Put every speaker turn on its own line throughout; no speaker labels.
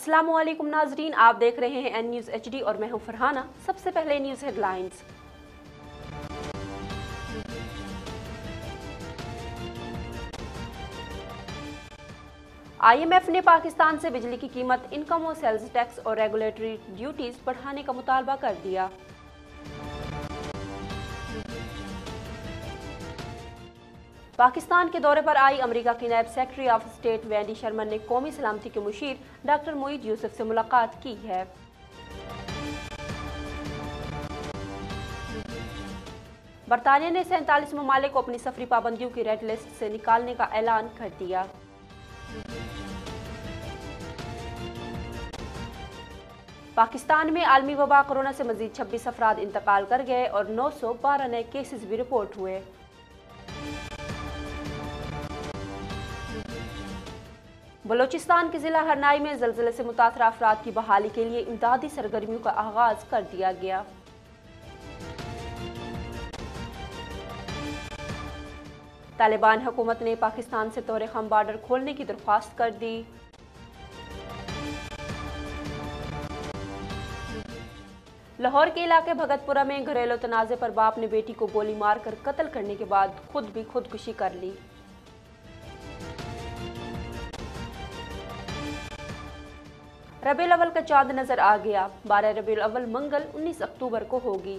अस्सलामुअलैकुम नाजरीन, आप देख रहे हैं एन न्यूज़ HD और मैं हूं फरहाना। सबसे पहले न्यूज़ हेडलाइंस। IMF ने पाकिस्तान से बिजली की कीमत, इनकम और सेल्स टैक्स और रेगुलेटरी ड्यूटीज बढ़ाने का मुतालबा कर दिया। पाकिस्तान के दौरे पर आई अमेरिका की नायब secretary of state Wendy Sherman ने कौमी सलामती के मुशीर डॉक्टर मोईद यूसुफ से मुलाकात की है। बरतानिया ने 47 ममालिक को अपनी सफरी पाबंदियों की रेड लिस्ट से निकालने का ऐलान कर दिया। पाकिस्तान में आलमी वबा कोरोना से मजीद 26 अफराद इंतकाल कर गए और 912 नए केसेस भी रिपोर्ट हुए। बलोचिस्तान के जिला हरनाई में ज़लज़ले से मुतासरा अफराद की बहाली के लिए इमदादी सरगर्मियों का आगाज कर दिया गया। तालिबान हुकूमत ने पाकिस्तान से तौर खम बॉर्डर खोलने की दरख्वास्त कर दी। लाहौर के इलाके भगतपुरा में घरेलू तनाज़े पर बाप ने बेटी को गोली मारकर कत्ल करने के बाद खुद भी खुदकुशी कर ली। रबीउल अव्वल का चांद नजर आ गया। 12 रबीउल अव्वल मंगल 19 अक्टूबर को होगी।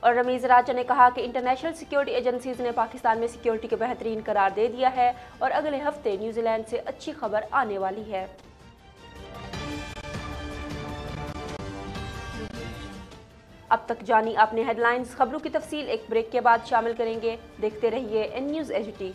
और रमीज राजा ने कहा कि इंटरनेशनल सिक्योरिटी एजेंसीज ने पाकिस्तान में सिक्योरिटी के बेहतरीन करार दे दिया है और अगले हफ्ते न्यूजीलैंड से अच्छी खबर आने वाली है। अब तक जानी आपने हेडलाइंस। खबरों की तफसील एक ब्रेक के बाद शामिल करेंगे। देखते रहिए N news HD।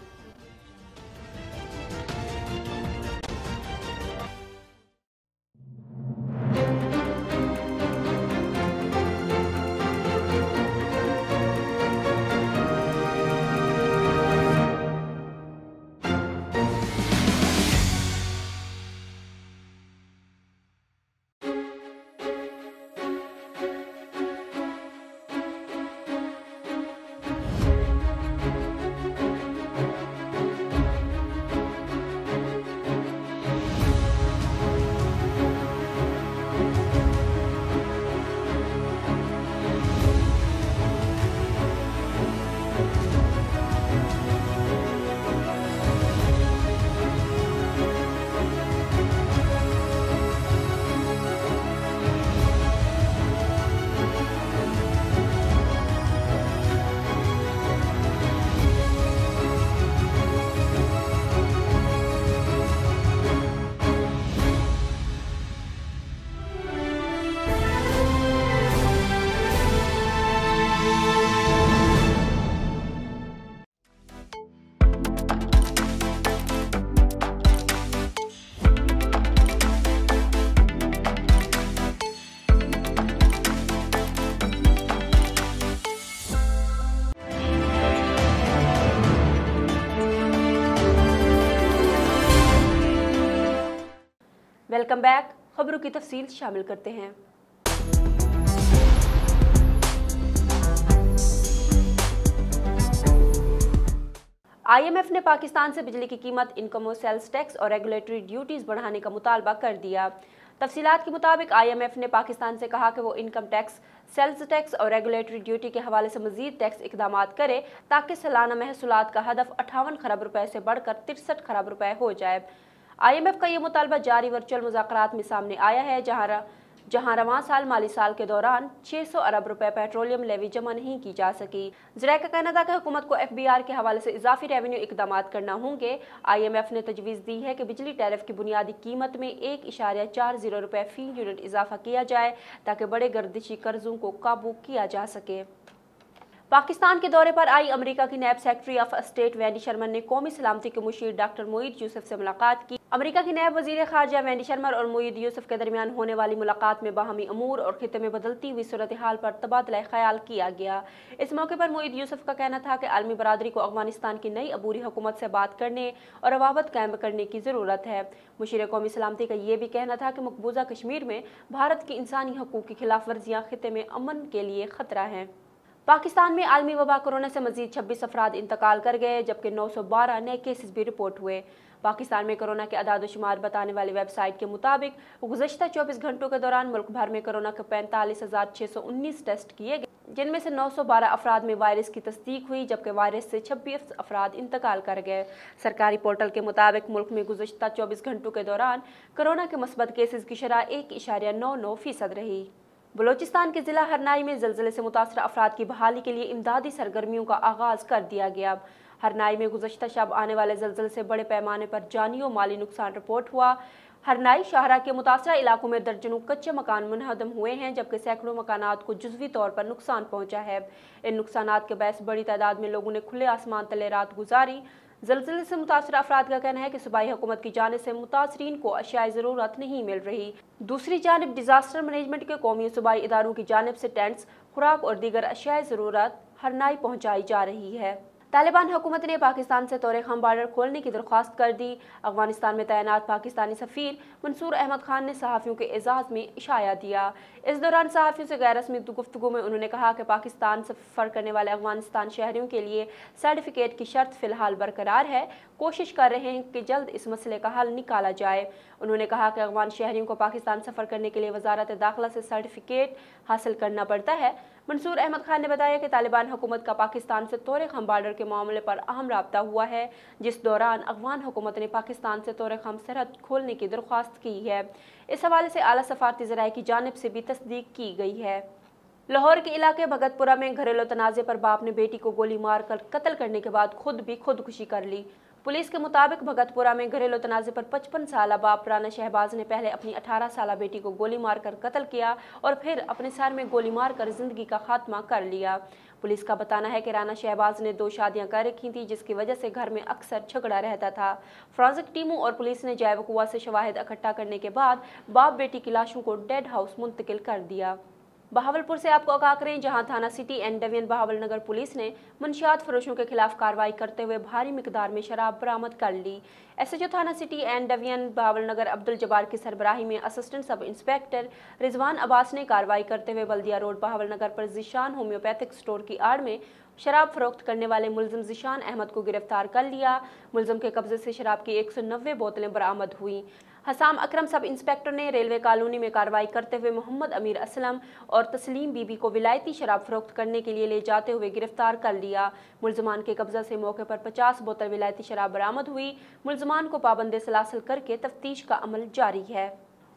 Welcome back. खबरों की तफसील शामिल करते हैं। IMF ने पाकिस्तान से बिजली की कीमत, इनकम और सेल्स टैक्स और रेगुलेटरी ड्यूटीज बढ़ाने का मुतालबा कर दिया। तफसीलात के मुताबिक IMF ने पाकिस्तान से कहा कि वो इनकम टैक्स, सेल्स टैक्स और रेगुलेटरी ड्यूटी के हवाले से मजीद टैक्स इकदामात करे ताकि सालाना महसूलात का हदफ 58 खरब रुपए से बढ़कर 63 खरब रुपए हो जाए। IMF का ये मुतालबा जारी वर्चुअल मुज़ाकरात में सामने आया है, जहां रवां साल माली साल के दौरान 600 अरब रुपए पेट्रोलियम लेवी जमा नहीं की जा सकी। ज़राए का कहना था कि हुकूमत को FBR के हवाले से इजाफी रेवेन्यू इकदामात करना होंगे। IMF ने तजवीज़ दी है कि बिजली टैरिफ की बुनियादी कीमत में 1.40 रुपए फी यूनिट इजाफा किया जाए ताकि बड़े गर्दिशी कर्जों को काबू किया जा सके। पाकिस्तान के दौरे पर आई अमेरिका की नायब secretary of state Wendy Sherman ने कौमी सलामती के मुशीर डॉक्टर मोईद यूसुफ से मुलाकात की। अमेरिका की नायब वजीर खारजा वेंडी शर्मन और मोईद यूसुफ के दरमियान होने वाली मुलाकात में बाहमी अमूर और खिते में बदलती हुई सूरत हाल पर तबादला ख्याल किया गया। इस मौके पर मोईद यूसुफ का कहना था कि आलमी बरादरी को अफगानिस्तान की नई अबूरी हुकूमत से बात करने और रवाबत कायम करने की ज़रूरत है। मुशीर कौमी सलामती का ये भी कहना था कि मकबूजा कश्मीर में भारत की इंसानी हकूक़ की खिलाफ वर्जियाँ खिते में अमन के लिए खतरा हैं। पाकिस्तान में आलमी वबा कोरोना से मजीद 26 अफराद इंतकाल कर गए, जबकि 912 नए केसेस भी रिपोर्ट हुए। पाकिस्तान में कोरोना के अदाद शुमार बताने वाली वेबसाइट के मुताबिक गुज़श्ता 24 घंटों के दौरान मुल्क भर में कोरोना के 45,619 टेस्ट किए गए, जिनमें से 912 अफराद में वायरस की तस्दीक हुई, जबकि वायरस से 26 अफराद इंतकाल कर गए। सरकारी पोर्टल के मुताबिक मुल्क में गुज़श्ता 24 घंटों के दौरान कोरोना के मुस्बत केसेस की शरह 1.99% रही। बलोचिस्तान के ज़िला हरनाई में ज़लज़ले से मुतासर अफराद की बहाली के लिए इमदादी सरगर्मियों का आगाज़ कर दिया गया। हरनाई में गुज़श्ता शब आने वाले ज़लज़ले से बड़े पैमाने पर जानी और माली नुकसान रिपोर्ट हुआ। हरनाई शाहरा के मुतासरा इलाकों में दर्जनों कच्चे मकान मुनहदम हुए हैं, जबकि सैकड़ों मकानात को जुज़वी तौर पर नुकसान पहुँचा है। इन नुकसानात के बायस बड़ी तादाद में लोगों ने खुले आसमान तले रात गुजारी। ज़लज़ले से मुतासर अफराद का कहना है कि सूबाई हुकूमत की जानिब से मुतासरीन को अशियाए ज़रूरत नहीं मिल रही। दूसरी जानिब डिज़ास्टर मैनेजमेंट के कौमी सूबाई इदारों की जानिब से टेंट्स, खुराक और दीगर अशियाए ज़रूरत हरनाई पहुँचाई जा रही है। तालिबान हुकूमत ने पाकिस्तान से तोरेखाम बॉर्डर खोलने की दरख्वास्त कर दी। अफगानिस्तान में तैनात पाकिस्तानी सफ़ीर मंसूर अहमद खान ने सहाफ़ियों के एजाज़ में इशाया दिया। इस दौरान सहाफ़ियों से गैर रस्मी गुफ्तगू में उन्होंने कहा कि पाकिस्तान सफ़र करने वाले अफगानिस्तान शहरियों के लिए सर्टिफिकेट की शर्त फ़िलहाल बरकरार है। कोशिश कर रहे हैं कि जल्द इस मसले का हल निकाला जाए। उन्होंने कहा कि अफगान शहरियों को पाकिस्तान सफ़र करने के लिए वजारत दाखिला से सर्टिफिकेट हासिल करना पड़ता है। मंसूर अहमद खान ने बताया कि तालिबान हुकूमत का पाकिस्तान से तोरेखाम बॉर्डर के मामले पर अहम राब्ता हुआ है, जिस दौरान अफगान हुकूमत ने पाकिस्तान से तोरेखाम सरहद खोलने की दरख्वास्त की है। इस हवाले से आला सफारती ज़राए की जानिब से भी तस्दीक की गई है। लाहौर के इलाके भगतपुरा में घरेलू तनाज़े पर बाप ने बेटी को गोली मारकर कत्ल करने के बाद खुद भी खुदकुशी कर ली। पुलिस के मुताबिक भगतपुरा में घरेलू तनाज़े पर 55 साला बाप राना शहबाज ने पहले अपनी 18 साला बेटी को गोली मारकर कत्ल किया और फिर अपने सर में गोली मारकर जिंदगी का खात्मा कर लिया। पुलिस का बताना है कि राना शहबाज ने 2 शादियां कर रखी थी, जिसकी वजह से घर में अक्सर झगड़ा रहता था। फोरेंसिक टीमों और पुलिस ने जाए वकुआ से शवाहिद इकट्ठा करने के बाद बाप बेटी की लाशों को डेड हाउस मुंतकिल कर दिया। बहावलपुर से आपको आगाह करें, जहां थाना city and डेवियन Bahawal Nagar police ने मंशियात फरोशों के खिलाफ कार्रवाई करते हुए भारी मिकदार में शराब बरामद कर ली। एसएचओ थाना सिटी एंड डेवियन बहावल नगर अब्दुल जब्बार की सरबराही में assistant sub inspector Rizwan Abbas ने कार्रवाई करते हुए बल्दिया रोड बहावल नगर पर ज़ीशान होम्योपैथिक स्टोर की आड़ में शराब फरोख्त करने वाले मुलजिम ज़ीशान अहमद को गिरफ्तार कर लिया। मुलजिम के कब्जे से शराब की 190 बोतलें बरामद हुई। हसाम अकरम सब इंस्पेक्टर ने रेलवे कॉलोनी में कार्रवाई करते हुए मोहम्मद अमीर असलम और तस्लीम बीबी को विलायती शराब फरोख्त करने के लिए ले जाते हुए गिरफ्तार कर लिया। मुलजमान के कब्जा से मौके पर 50 बोतल विलायती शराब बरामद हुई। मुलजमान को पाबंद सलासल करके तफ्तीश का अमल जारी है।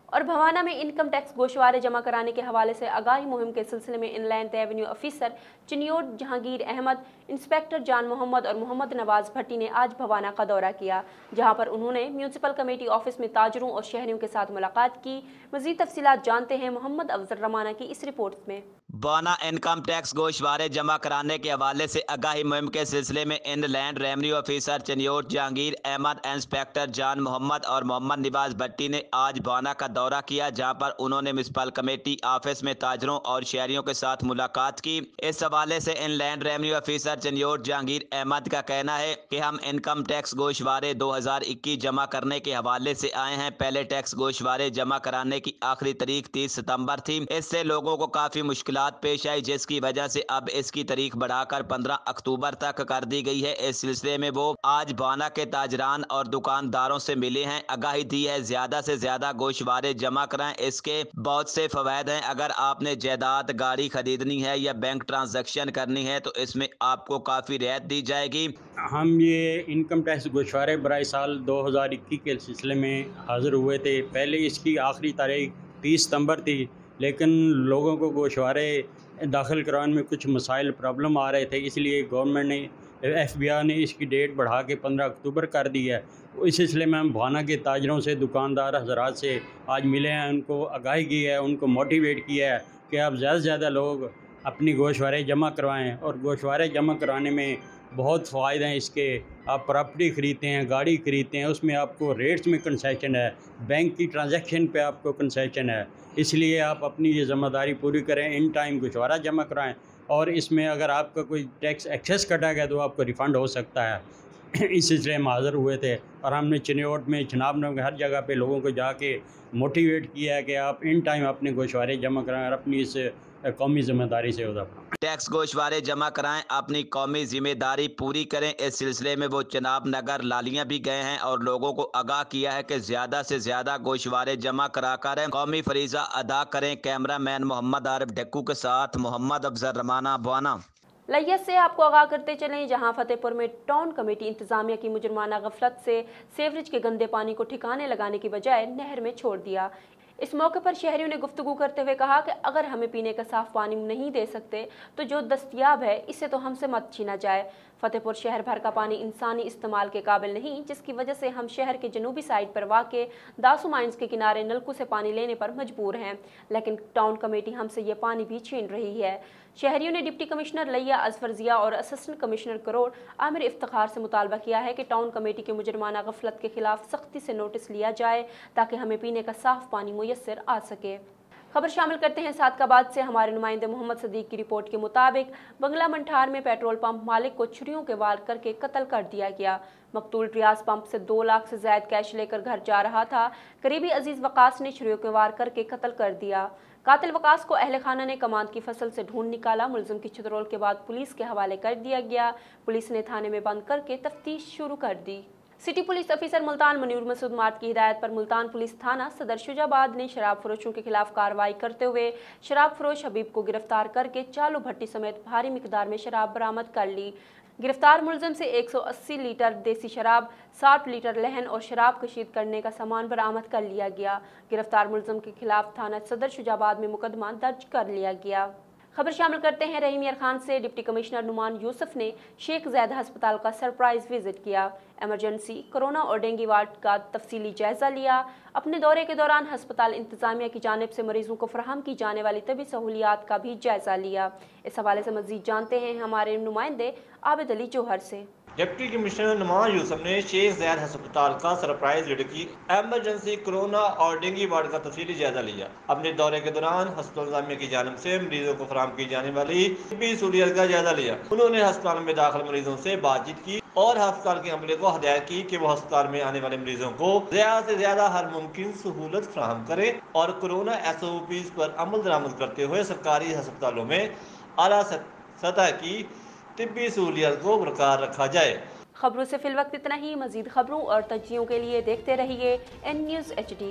और भवाना में इनकम टैक्स गोशवारे जमा कराने के हवाले से आगाही मुहिम के सिलसिले में inland revenue officer Chiniot Jahangir Ahmad, inspector Jan Mohammad और मोहम्मद नवाज भट्टी ने आज भवाना का दौरा किया, जहां पर उन्होंने म्यूनसिपल कमेटी ऑफिस में ताजरों और शहरियों के साथ मुलाकात की। मज़ीद तफसीलात जानते हैं मोहम्मद अफजल रमाना की इस रिपोर्ट में।
भवाना इनकम टैक्स गोशवारे जमा कराने के हवाले से आगाही मुहिम के सिलसिले में inland revenue officer Chiniot Jahangir Ahmad, inspector Jan Mohammad और मोहम्मद नवाज भट्टी ने आज भवाना का दौरा किया, जहां पर उन्होंने म्यूनसिपल कमेटी ऑफिस में ताजरों और शहरियों के साथ मुलाकात की। इस हवाले से inland revenue officer Chiniot Jahangir Ahmad का कहना है कि हम इनकम टैक्स गोशवारे 2021 जमा करने के हवाले से आए हैं। पहले टैक्स गोशवारे जमा कराने की आखिरी तारीख 30 सितंबर थी। इससे लोगों को काफी मुश्किलात पेश आई, जिसकी वजह से अब इसकी तारीख बढ़ाकर 15 अक्टूबर तक कर दी गई है। इस सिलसिले में वो आज भवाना के ताजरान और दुकानदारों से मिले हैं। आगाही दी है ज्यादा से ज्यादा गोशवारे जमा कराएं, इसके बहुत से फवायद हैं। अगर आपने जायदाद, गाड़ी खरीदनी है या बैंक ट्रांजैक्शन करनी है तो इसमें आपको काफी रियायत दी जाएगी।
हम ये इनकम टैक्स गोशवारे बराए साल 2021 के सिलसिले में हाजिर हुए थे। पहले इसकी आखिरी तारीख 30 सितंबर थी, लेकिन लोगों को गोशवारे दाखिल करवाने में कुछ मसाइल प्रॉब्लम आ रहे थे, इसलिए गवर्नमेंट ने FBI ने इसकी डेट बढ़ा के 15 अक्टूबर कर दी है। इस सिलसिले में हम भवाना के ताजरों से, दुकानदार हजरात से आज मिले हैं, उनको आगाही की है, उनको मोटिवेट किया है कि आप ज़्यादा से ज़्यादा लोग अपनी गोशवारे जमा करवाएँ। और गोशवारे जमा कराने में बहुत फ़ायदे हैं इसके। आप प्रॉपर्टी ख़रीदते हैं, गाड़ी ख़रीदते हैं, उसमें आपको रेट्स में कंसेशन है, बैंक की ट्रांजैक्शन पे आपको कंसेशन है। इसलिए आप अपनी ये ज़िम्मेदारी पूरी करें, इन टाइम गोशवारा जमा कराएं। और इसमें अगर आपका कोई टैक्स एक्सेस कटा गया तो आपको रिफ़ंड हो सकता है। इस सिलसिले में हाज़िर हुए थे और हमने चिन्योट में, चनाबनगर में, हर जगह पे लोगों को जाके मोटिवेट किया है कि आप इन टाइम अपने गोशवारे जमा कराएं और अपनी इस कौमी जिम्मेदारी से अदा करें।
टैक्स गोशवारे जमा कराएं, अपनी कौमी जिम्मेदारी पूरी करें। इस सिलसिले में वो चनाब नगर लालियां भी गए हैं और लोगों को आगाह किया है कि ज़्यादा से ज़्यादा गोशवारे जमा करा कर कौमी फरीज़ा अदा करें। कैमरा मैन मोहम्मद आरिफ ढक्कू के साथ मोहम्मद अफजल रमाना बवाना।
लैयत से आपको आगाह करते चलें, जहां फतेहपुर में टाउन कमेटी इंतजामिया की मुजरमाना गफलत से सेवरेज के गंदे पानी को ठिकाने लगाने की बजाय नहर में छोड़ दिया। इस मौके पर शहरियों ने गुफ्तगू करते हुए कहा कि अगर हमें पीने का साफ पानी नहीं दे सकते तो जो दस्तयाब है इसे तो हमसे मत छीना जाए। फतेहपुर शहर भर का पानी इंसानी इस्तेमाल के काबिल नहीं, जिसकी वजह से हम शहर के जनूबी साइड पर वाक़ दासू माइंस के किनारे नलकों से पानी लेने पर मजबूर हैं, लेकिन टाउन कमेटी हमसे ये पानी भी छीन रही है। शहरियों ने डिप्टी कमिश्नर लिया अजफर जिया और असिस्टेंट कमिश्नर करोड़ आमिर इफ्तिखार से मुतालबा किया है कि टाउन कमेटी के मुजरमाना गफलत के खिलाफ सख्ती से नोटिस लिया जाए ताकि हमें पीने का साफ पानी मुयस्सर आ सके। खबर शामिल करते हैं सादकाबाद से। हमारे नुमाइंदे मोहम्मद सदीक की रिपोर्ट के मुताबिक बंगला मंठार में पेट्रोल पंप मालिक को छुरियों के वार करके कत्ल कर दिया गया। मकतूल रियाज पंप से 2 लाख से ज्यादा कैश लेकर घर जा रहा था। करीबी अजीज वकास ने छुरियों के वार करके कत्ल कर दिया। कातिल वकास को अहले खाना ने कमांद की फसल से ढूंढ निकाला। मुलजिम की छितरोल के बाद पुलिस के हवाले कर दिया गया। पुलिस ने थाने में बंद करके तफ्तीश शुरू कर दी। सिटी पुलिस अफसर मुल्तान मनूर मसूद मार्ट की हिदायत पर मुल्तान पुलिस थाना सदर शुजाबाद ने शराब फरोशों के खिलाफ कार्रवाई करते हुए शराब फरोश हबीब को गिरफ्तार करके चालू भट्टी समेत भारी मिकदार में शराब बरामद कर ली। गिरफ्तार मुलजिम से 180 लीटर देसी शराब, 60 लीटर लहन और शराब कशीद करने का सामान बरामद कर लिया गया। गिरफ्तार मुलजिम के खिलाफ थाना सदर शुजाबाद में मुकदमा दर्ज कर लिया गया। खबर शामिल करते हैं रहीम यार खान से। डिप्टी कमिश्नर नुमान यूसुफ ने शेख ज़ैद अस्पताल का सरप्राइज विजिट किया। एमरजेंसी, कोरोना और डेंगू वार्ड का तफसीली जायजा लिया। अपने दौरे के दौरान अस्पताल इंतजामिया की जानिब से मरीजों को फराहम की जाने वाली तबी सहूलियात का भी जायजा लिया। इस हवाले से मजीद जानते हैं हमारे नुमाइंदे आबिद अली जौहर से।
डिप्टी कमिश्नर नुमान यूसुफ ने शेख ज़ैद अस्पताल का सरप्राइज विजिट की। एमरजेंसी, कोरोना और डेंगू वार्ड का तफसीली जायजा लिया। अपने दौरे के दौरान अस्पताल इंतजामिया की जानिब से मरीजों को फराहम की जाने वाली तबी सहूलियत का जायजा लिया। उन्होंने अस्पताल में दाखिल मरीजों से बातचीत की और अस्पताल के अमले को हदायत की कि वो अस्पताल में आने वाले मरीजों को ज्यादा से ज्यादा हर मुमकिन सहूलत फराहम करें और कोरोना SOPs पर अमल दरामद करते हुए सरकारी अस्पतालों में आला सतह की तिब्बी सहूलियत को बरकरार रखा जाए।
खबरों से फिल वक्त इतना ही। मजीद खबरों और तज्जियों के लिए देखते रहिए N News HD।